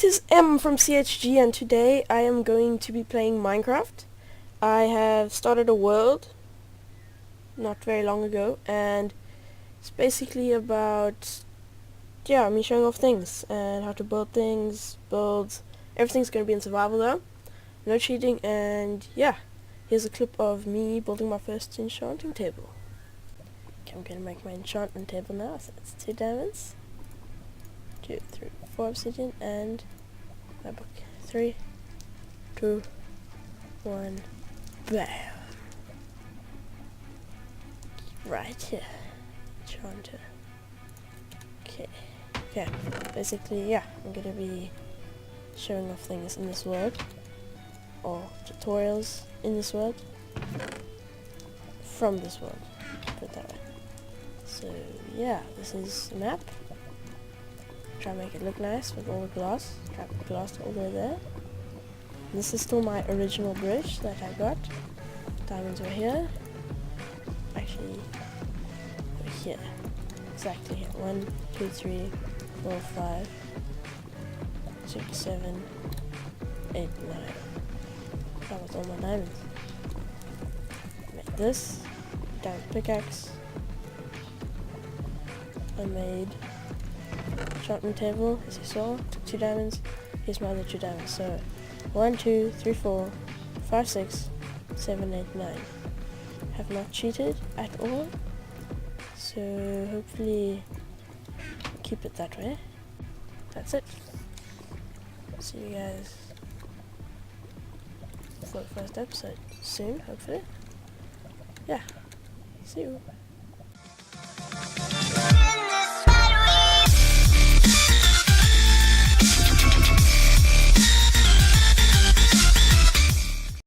it is M from CHG, and today I am going to be playing Minecraft. I have started a world not very long ago, and it's basically about, me showing off things and how to build things, everything's going to be in survival though, no cheating, and here's a clip of me building my first enchanting table. Okay, I'm going to make my enchantment table now, so it's 2 diamonds, 2, 3, 4 obsidian, and my book. 3, 2, 1, bam! Right here. Enchanter. Okay, basically, I'm gonna be showing off things in this world, or tutorials in this world, from this world, put it that way. So, this is the map. Try to make it look nice with all the glass. Trap the glass all the way there. This is still my original bridge that I got. Diamonds were here. Actually, over here. Exactly here. 1, 2, 3, 4, 5, 6, 7, 8, 9. That was all my diamonds. Made this. Diamond pickaxe. I made enchantment table, as you saw. Took 2 diamonds. Here's my other 2 diamonds. So 1, 2, 3, 4, 5, 6, 7, 8, 9. Have not cheated at all. So hopefully keep it that way. That's it. See you guys for the first episode soon, hopefully. See you.